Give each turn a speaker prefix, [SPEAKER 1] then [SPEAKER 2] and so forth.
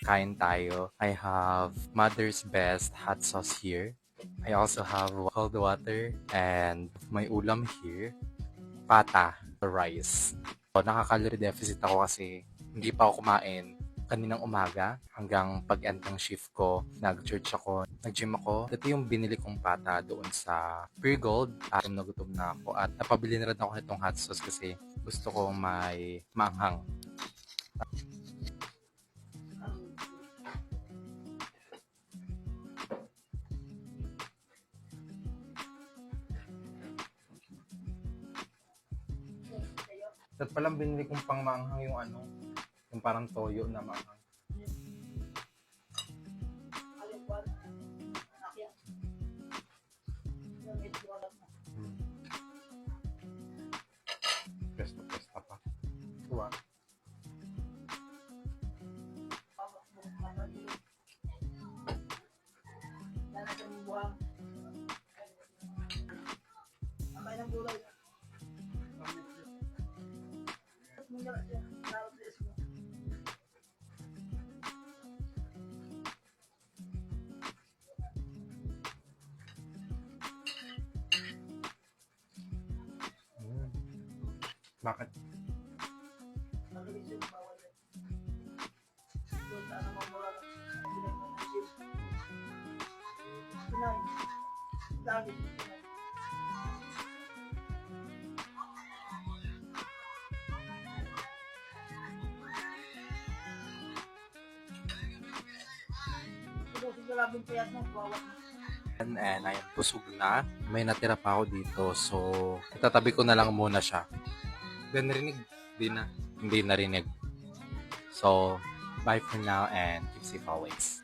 [SPEAKER 1] Kain tayo. I have Mother's Best hot sauce here. I also have cold water and may ulam here. Pata, rice. So, nakaka-calorie deficit ako kasi hindi pa ako kumain kaninang umaga hanggang pag-end ng shift ko. Nag-church ako, nag-gym ako. Ito yung binili kong pata doon sa Pure Gold. Gutom na ako at napabili na rin ako nitong hot sauce kasi gusto ko may maanghang. At palang binili kong pang maanghang yung yung parang toyo na maanghang. Pesta pa. Tuwa. Bakit? And I am busog na. May natira pa ako dito. So, itatabi ko na lang muna siya. Then narinig? Hindi narinig. So, bye for now and keep safe always.